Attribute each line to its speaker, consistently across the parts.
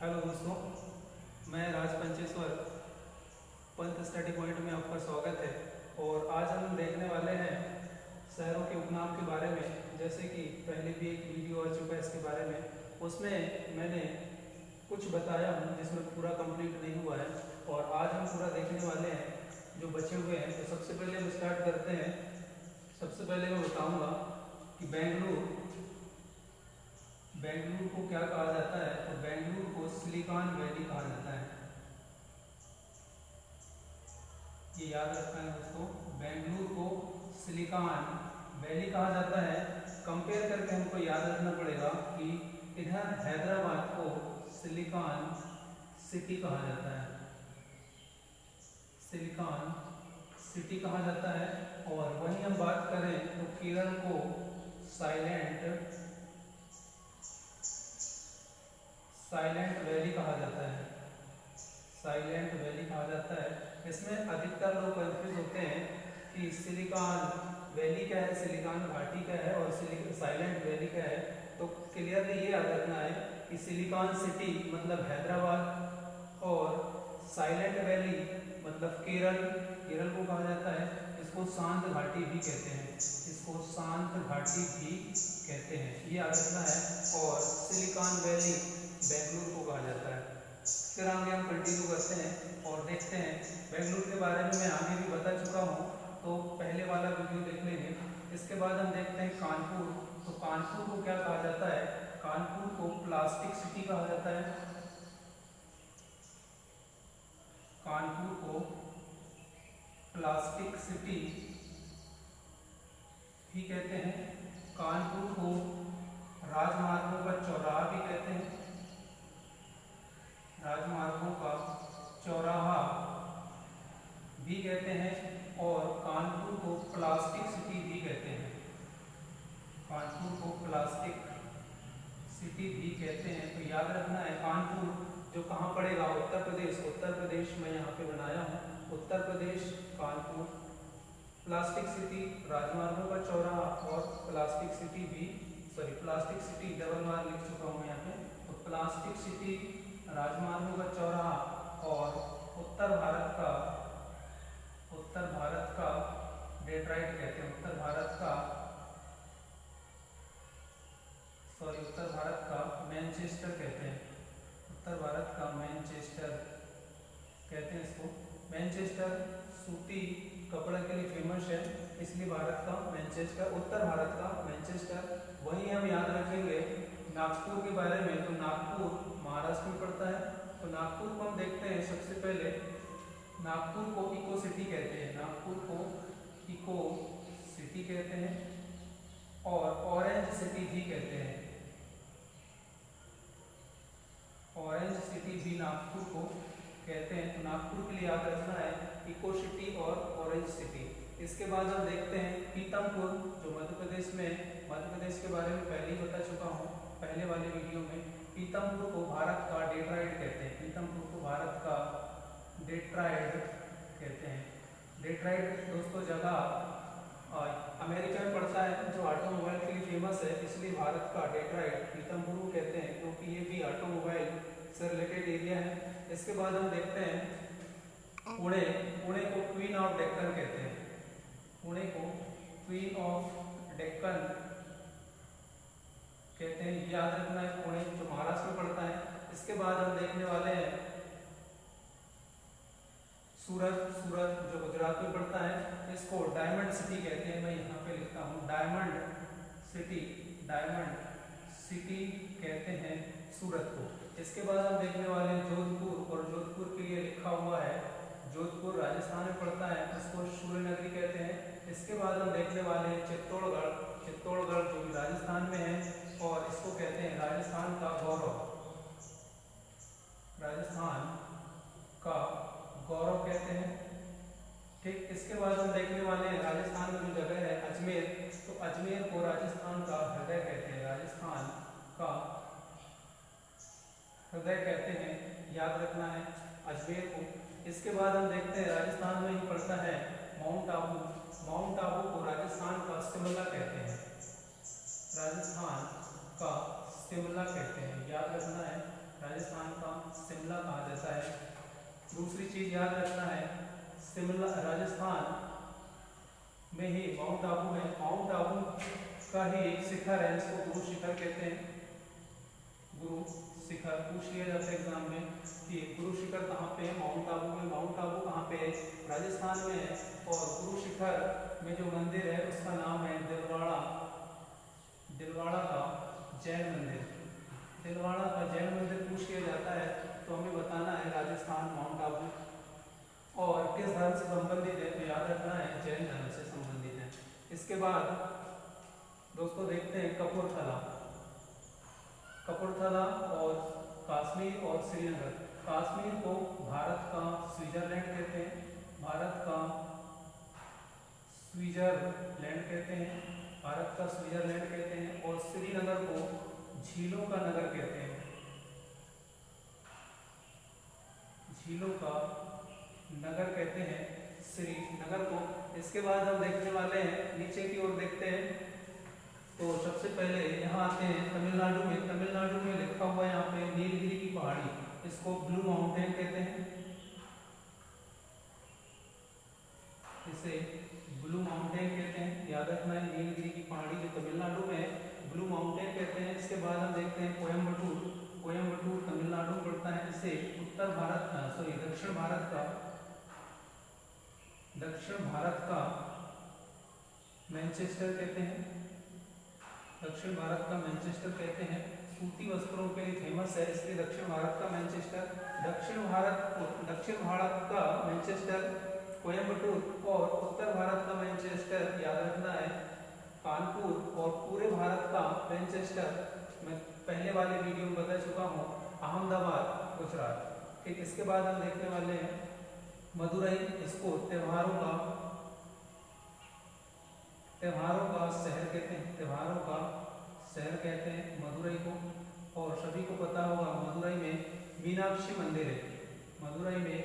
Speaker 1: Hello दोस्तों, मैं राज Pancheshwar Pant study point में आपका स्वागत है। और आज हम देखने वाले हैं शहरों के उपनाम के बारे में। जैसे कि पहले भी एक वीडियो आ चुका है इसके बारे में, उसमें मैंने कुछ बताया हूँ जिसमें पूरा कंप्लीट नहीं हुआ है, और आज हम पूरा देखने वाले हैं जो बचे हुए हैं। तो सबसे पहले हम स्टार्ट करते हैं। सबसे पहले मैं बताऊँगा कि बेंगलुरु बेंगलुरु को क्या कहा जाता है। तो बेंगलुरु को सिलिकॉन वैली कहा जाता है। ये याद रखना है दोस्तों, बेंगलुरु को सिलिकॉन वैली कहा जाता है। कंपेयर करके हमको याद रखना पड़ेगा कि इधर हैदराबाद को सिलिकॉन सिटी कहा जाता है। सिलिकॉन सिटी कहा जाता है। और वहीं हम बात करें तो केरल को साइलेंट वैली कहा जाता है। साइलेंट वैली कहा जाता है। इसमें अधिकतर लोग कंफ्यूज होते हैं कि सिलिकॉन वैली क्या है, सिलिकॉन घाटी क्या है और साइलेंट वैली क्या है। तो क्लियरली ये याद रखना है कि सिलिकॉन सिटी मतलब हैदराबाद और साइलेंट वैली मतलब केरल को कहा जाता है। इसको शांत घाटी भी कहते हैं। इसको शांत घाटी भी कहते हैं, ये याद रखना है। और सिलिकॉन वैली बेंगलुरु को कहा जाता है। फिर आगे हम कंटिन्यू करते हैं और देखते हैं बेंगलुरु के बारे में मैं आगे भी बता चुका हूँ, तो पहले वाला वीडियो देख लेंगे। इसके बाद हम देखते हैं कानपुर। तो कानपुर को क्या कहा जाता है। कानपुर को प्लास्टिक सिटी कहा जाता है। कानपुर को प्लास्टिक सिटी भी कहते हैं। कानपुर को राजमार्गों का चौराहा भी कहते हैं। राजमार्गों का चौराहा भी कहते हैं। और कानपुर को प्लास्टिक सिटी भी कहते हैं। कानपुर को प्लास्टिक सिटी भी कहते हैं। तो याद रखना है कानपुर जो कहाँ पड़ेगा, उत्तर प्रदेश। उत्तर प्रदेश में यहाँ पे बनाया हूँ, उत्तर प्रदेश कानपुर। प्लास्टिक सिटी राजमार्गों का चौराहा और प्लास्टिक सिटी भी प्लास्टिक सिटी डबल बार लिख चुका हूँ यहाँ पे। तो प्लास्टिक सिटी, राजमार्गों का चौराहा और उत्तर भारत का डेट्राइट कहते हैं। उत्तर भारत का मैनचेस्टर कहते हैं। उत्तर भारत का मैनचेस्टर कहते हैं इसको। मैनचेस्टर सूती कपड़ा के लिए फेमस है, इसलिए भारत का मैनचेस्टर, उत्तर भारत का मैनचेस्टर। वहीं हम याद रखेंगे नागपुर के बारे में। तो नागपुर महाराष्ट्र में पड़ता है। तो नागपुर को हम देखते हैं। सबसे पहले नागपुर को इको सिटी कहते हैं। नागपुर को इको सिटी कहते हैं और ऑरेंज सिटी भी कहते हैं। ऑरेंज सिटी भी नागपुर को कहते हैं। तो नागपुर के लिए याद रखना है इको सिटी और ऑरेंज सिटी। इसके बाद हम देखते हैं पीतमपुर, जो मध्य प्रदेश के बारे में पहले ही बता चुका हूँ पहले वाले वीडियो में। पीतमपुर को भारत का डेट्राइट कहते हैं। पीतमपुर को भारत का डेट्राइट कहते हैं। डेट्राइट दोस्तों जगह अमेरिका में पड़ता है, जो ऑटोमोबाइल के लिए फेमस है, इसलिए भारत का डेट्राइट पीतमपुर को कहते हैं, क्योंकि ये भी ऑटोमोबाइल से रिलेटेड एरिया है। इसके बाद हम देखते हैं पुणे को क्वीन ऑफ डेक्कन कहते हैं। पुणे को क्वीन ऑफ डेक्कन कहते हैं, याद रखना है। पुणे जो महाराष्ट्र में पड़ता है। इसके बाद हम देखने वाले हैं सूरत जो गुजरात में पड़ता है। इसको डायमंड सिटी कहते हैं। मैं यहाँ पे लिखता हूँ डायमंड सिटी कहते हैं सूरत को। इसके बाद हम देखने वाले हैं जोधपुर, और जोधपुर के लिए लिखा हुआ है जोधपुर राजस्थान में पड़ता है, इसको सूर्य नगरी कहते हैं। इसके बाद हम देखने वाले हैं चित्तौड़गढ़ जो कि राजस्थान में है, और इसको कहते हैं राजस्थान का गौरव कहते हैं। ठीक, इसके बाद हम देखने वाले हैं राजस्थान में जो जगह है अजमेर। तो अजमेर को राजस्थान का हृदय कहते हैं। राजस्थान का हृदय कहते हैं, याद रखना है अजमेर को। इसके बाद हम देखते हैं राजस्थान में ही पड़ता है माउंट आबू को राजस्थान का शिमला कहते हैं। राजस्थान का शिमला कहते हैं, याद रखना है राजस्थान का शिमला कहा जाता है। दूसरी चीज याद रखना है, शिमला राजस्थान में ही माउंट आबू है, माउंट आबू का ही एक शिखर है, इसको गुरु शिखर कहते हैं। गुरु शिखर पूछ लिया जाता है एग्जाम में कि गुरु शिखर कहाँ पे है, माउंट आबू में। माउंट आबू कहाँ पे है, राजस्थान में है। और गुरु शिखर में जो मंदिर है उसका नाम है दिलवाड़ा, दिलवाड़ा का जैन मंदिर। दिलवाड़ा का जैन मंदिर पूछ लिया जाता है तो हमें बताना है राजस्थान माउंट आबू और किस धर्म से संबंधित है, तो याद रखना है जैन धर्म से संबंधित है। इसके बाद दोस्तों देखते हैं कपूरथला। कपूरथला और कश्मीर और श्रीनगर। कश्मीर को भारत का स्विट्जरलैंड कहते हैं, भारत का स्विट्जरलैंड कहते हैं, भारत का स्विट्जरलैंड कहते हैं। और श्रीनगर को झीलों का नगर कहते हैं, झीलों का नगर कहते हैं श्रीनगर को। इसके बाद हम देखने वाले हैं, नीचे की ओर देखते हैं तो सबसे पहले यहाँ आते हैं तमिलनाडु में। तमिलनाडु में लिखा हुआ है यहाँ पे नीलगिरी की पहाड़ी, इसको ब्लू माउंटेन कहते हैं, इसे ब्लू माउंटेन कहते हैं। याद रखना है नीलगिरी की पहाड़ी जो तमिलनाडु में है ब्लू माउंटेन कहते हैं। इसके बाद हम देखते हैं कोयम्बटूर। कोयम्बटूर तमिलनाडु में पड़ता है, इसे उत्तर भारत दक्षिण भारत का मैनचेस्टर कहते हैं, दक्षिण भारत का मैनचेस्टर कहते हैं। सूती वस्त्रों के लिए फेमस है, इसलिए दक्षिण भारत का मैनचेस्टर। दक्षिण भारत का मैनचेस्टर कोयम्बटूर और उत्तर भारत का मैनचेस्टर याद रखना है कानपुर। और पूरे भारत का मैनचेस्टर मैं पहले वाले वीडियो में बता चुका हूँ अहमदाबाद गुजरात। ठीक, इसके बाद हम देखने वाले हैं मदुरई, इसको त्योहारों का शहर कहते हैं, त्योहारों का शहर कहते हैं मदुरई को। और सभी को पता होगा मदुरई में मीनाक्षी मंदिर है, मदुरई में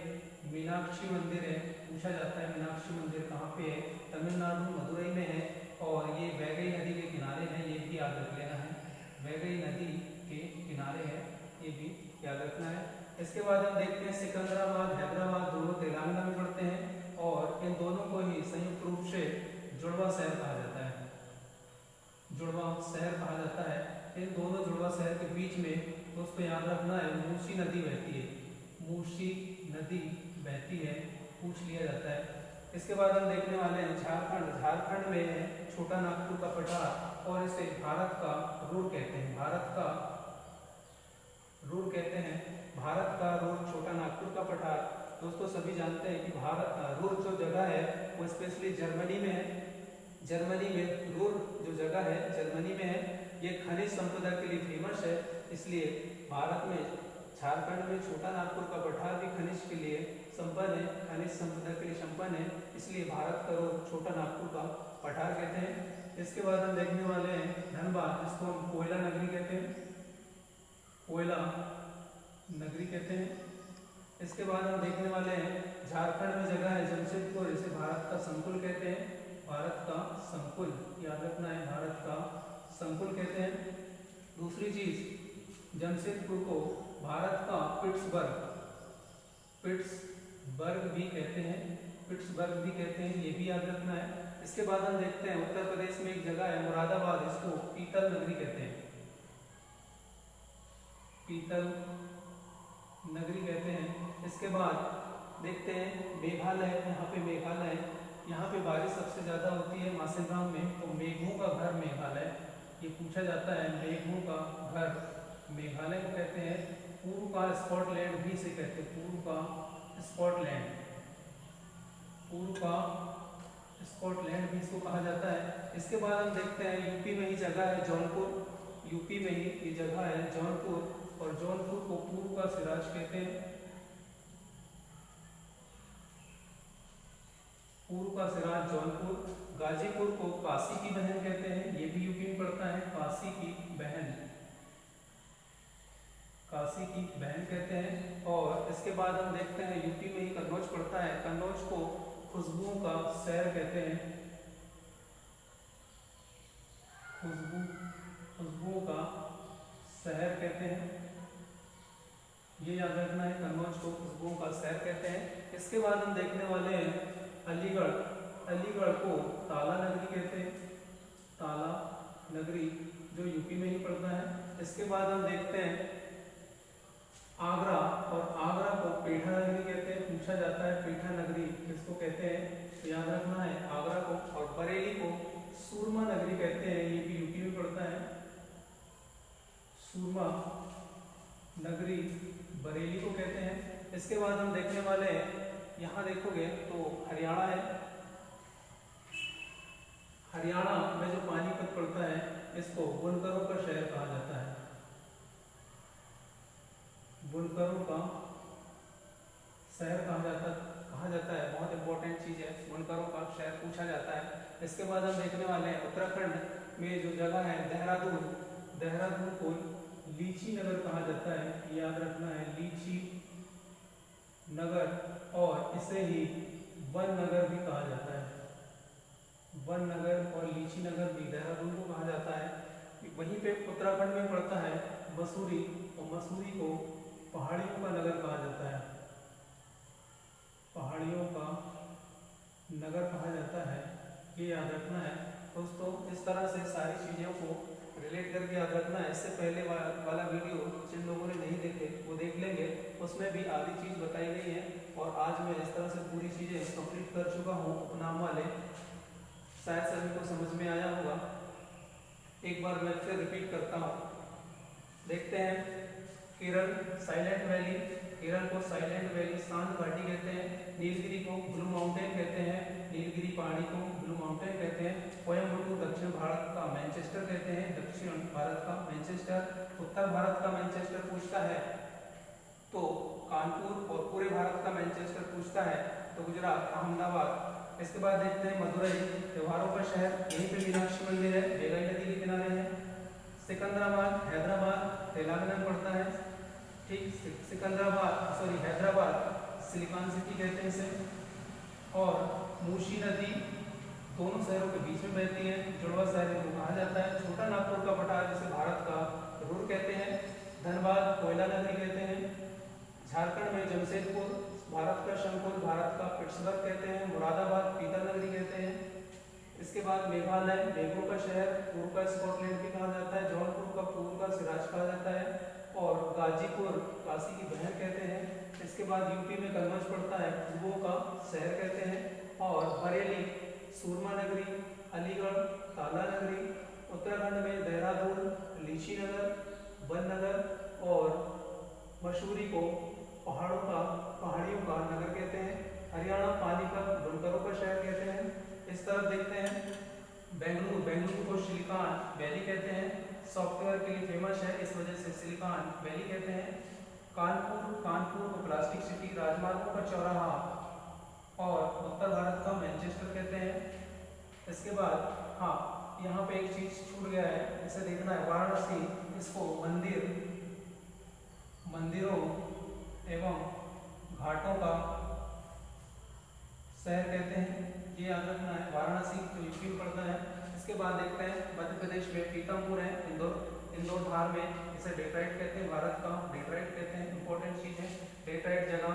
Speaker 1: मीनाक्षी मंदिर है। पूछा जाता है मीनाक्षी मंदिर कहाँ पे है, तमिलनाडु मदुरई में है। और ये वैगई नदी के किनारे है, ये भी याद रख लेना है, वैगई नदी के किनारे है, ये भी याद रखना है। इसके बाद हम देखते हैं सिकंदराबाद, हैदराबाद दोनों तेलंगाना में पड़ते हैं और इन दोनों को ही संयुक्त रूप से जुड़वा शहर कहा जाता है, जुड़वा शहर कहा जाता है। इन दोनों जुड़वा शहर के बीच में दोस्तों याद रखना है मूसी नदी बहती है, मूसी नदी बहती है, पूछ लिया जाता है। इसके बाद हम देखने वाले हैं झारखंड। झारखंड में है छोटा नागपुर का पठार और इसे भारत का रुर कहते हैं, भारत का रुर कहते हैं, भारत का रुर छोटा नागपुर का पठार। दोस्तों सभी जानते हैं कि भारत रुर जो जगह है वो स्पेशली जर्मनी में है, जर्मनी में रुर जो जगह है जर्मनी में है। ये खनिज संपदा के लिए फेमस है, इसलिए भारत में झारखंड में छोटा नागपुर का पठार भी खनिज के लिए संपन्न है, खनिज संपदा के लिए संपन्न है, इसलिए भारत का रुर छोटा नागपुर का पठार कहते हैं। इसके बाद हम देखने वाले हैं धनबाद, जिसको हम कोयला नगरी कहते हैं, कोयला नगरी कहते हैं। इसके बाद हम देखने वाले हैं झारखंड में जगह है जमशेदपुर, इसे भारत का संकुल कहते हैं, भारत का संकुल याद रखना है, भारत का संकुल कहते हैं। दूसरी चीज जमशेदपुर को भारत का पिट्सबर्ग भी कहते हैं, पिट्सबर्ग भी कहते हैं, ये भी याद रखना है। इसके बाद हम देखते हैं उत्तर प्रदेश में एक जगह है मुरादाबाद, इसको पीतल नगरी कहते हैं, पीतल नगरी कहते हैं। इसके बाद देखते हैं मेघालय, यहाँ पे मेघालय, यहाँ पे बारिश सबसे ज़्यादा होती है मासेगांव में, तो मेघों का घर मेघालय, ये पूछा जाता है मेघों का घर मेघालय को कहते हैं। पूर्व का स्कॉटलैंड भी इसे कहते हैं, पूर्व का स्कॉटलैंड, पूर्व का स्कॉटलैंड भी इसको कहा जाता है। इसके बाद हम देखते हैं यूपी में ही जगह है जौनपुर, यूपी में ही ये जगह है जौनपुर और जौनपुर को पूर्व का सिराज कहते हैं, पूर्व का सिराज जौनपुर। गाजीपुर को काशी की बहन कहते हैं, ये भी यूपी में पड़ता है, काशी की बहन, काशी की बहन कहते हैं। और इसके बाद हम देखते हैं यूपी में ही कन्नौज पड़ता है, कन्नौज को खुशबुओं का शहर कहते हैं, खुशबुओं का शहर कहते हैं। ये याद रखना है, कन्नौज को खुशबुओं का शहर कहते हैं। इसके बाद हम देखने वाले हैं अलीगढ़। अलीगढ़ को ताला नगरी कहते हैं, ताला नगरी, जो यूपी में ही पड़ता है। इसके बाद हम देखते हैं आगरा, और आगरा को पेठा नगरी कहते हैं। पूछा जाता है पेठा नगरी किसको कहते हैं, तो याद रखना है आगरा को। और बरेली को सूरमा नगरी कहते हैं, ये भी यूपी में पड़ता है। सूरमा नगरी बरेली को कहते हैं। इसके बाद हम देखने वाले हैं, यहाँ देखोगे तो हरियाणा है। हरियाणा में जो पानीपत पड़ता है, इसको बुनकरों का शहर कहा जाता है। बुनकरों का शहर कहा जाता है। बहुत इंपॉर्टेंट चीज है, बुनकरों का शहर पूछा जाता है। इसके बाद हम देखने वाले हैं उत्तराखंड में जो जगह है देहरादून, देहरादून को लीची नगर कहा जाता है, याद रखना है लीची नगर, और इसे ही वन नगर भी कहा जाता है। वन नगर और लीची नगर भी देहरादून को कहा जाता है। वहीं पे उत्तराखंड में पड़ता है मसूरी, और मसूरी को पहाड़ियों का नगर कहा जाता है। पहाड़ियों का नगर कहा जाता है, ये याद रखना है दोस्तों। इस तरह से सारी चीज़ों को रिलेट करके याद रखना है। इससे पहले वाला वीडियो जिन लोगों ने नहीं देखे वो देख लेंगे, उसमें भी आधी चीज़ बताई गई है। और आज मैं इस तरह से पूरी चीज़ें कंप्लीट कर चुका हूँ उपनाम वाले, शायद सभी को समझ में आया होगा। एक बार मैं फिर रिपीट करता हूँ। देखते हैं केरल साइलेंट वैली, केरल को साइलेंट वैली शांत घाटी कहते हैं। नीलगिरी को ब्लू माउंटेन कहते हैं, नीलगिरी पहाड़ी को ब्लू माउंटेन कहते हैं। कोयम्बटूर दक्षिण भारत का मैनचेस्टर कहते हैं, दक्षिण भारत का मैनचेस्टर। उत्तर भारत का मैनचेस्टर पूछता है तो कानपुर, और पूरे भारत का मैनचेस्टर पूछता है तो गुजरात, अहमदाबाद। इसके बाद देखते हैं मदुरई, त्योहारों का शहर, यहीं पे मीनाक्षी मंदिर है, बेगई नदी के किनारे है। सिकंदराबाद, हैदराबाद तेलंगाना में पड़ता है, ठीक। हैदराबाद सिलिकॉन सिटी कहते हैं इसे। और मूसी नदी दोनों शहरों के बीच में बहती है, जुड़वा शहर को कहा जाता है। छोटा नागपुर का पठार जिसे भारत का रूर कहते हैं। धनबाद कोयला नगरी कहते हैं। झारखंड में जमशेदपुर भारत का शंकुल, भारत का पिट्सबर्ग कहते हैं। मुरादाबाद पीतल नगरी कहते हैं। इसके बाद मेघालय मेघों का शहर, पूर्व का स्कॉटलैंड भी कहा जाता है। जौनपुर का पूर्व का सिराज कहा जाता है। और गाजीपुर काशी की बहन कहते हैं। इसके बाद यूपी में कन्नौज पड़ता है, खुशबुओं का शहर कहते हैं। और बरेली सूरमा नगरी, अलीगढ़ ताला नगरी, उत्तराखंड में देहरादून लीची नगर, वन नगर, और मसूरी को पहाड़ियों का नगर कहते हैं। हरियाणा पानीपत बुनकरों का शहर कहते हैं। इस तरफ देखते हैं बेंगलुरु, बेंगलुरु को सिलिकॉन वैली कहते हैं, सॉफ्टवेयर के लिए फेमस है, इस वजह से सिलिकॉन वैली कहते हैं। कानपुर, कानपुर को प्लास्टिक सिटी, राजमार्गों का चौराहा, और उत्तर भारत का मैनचेस्टर कहते हैं। इसके बाद हाँ, यहाँ पे एक चीज छूट गया है, इसे देखना है, वाराणसी, इसको मंदिरों एवं घाटों का शहर कहते हैं, ये याद रखना है। वाराणसी जो यूपी में पड़ता है। इसके बाद देखते हैं मध्य प्रदेश में पीतमपुर है, इंदौर धार में, इसे डेट्राइट कहते हैं, भारत का डेट्राइट कहते हैं। इंपॉर्टेंट चीज है डेट्राइट जगह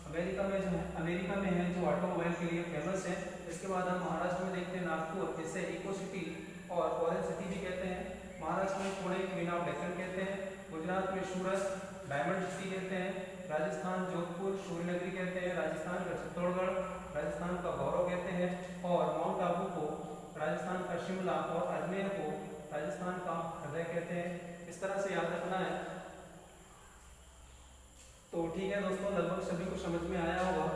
Speaker 1: अमेरिका में है, जो ऑटोमोबाइल के लिए फेमस है। इसके बाद हम महाराष्ट्र में देखते हैं नागपुर, जिसे इको सिटी और ऑरेंज सिटी भी कहते हैं। महाराष्ट्र में पुणे क्वीन ऑफ डेक्कन कहते हैं। गुजरात में सूरत डायमंड सिटी कहते हैं। राजस्थान जोधपुर सूर्य नगरी कहते हैं। राजस्थान का चित्तौड़गढ़ राजस्थान का गौरव कहते हैं। और माउंट आबू को राजस्थान का शिमला, और अजमेर को राजस्थान का हृदय कहते हैं। इस तरह से याद रखना है। तो ठीक है दोस्तों, लगभग सभी को समझ में आया होगा।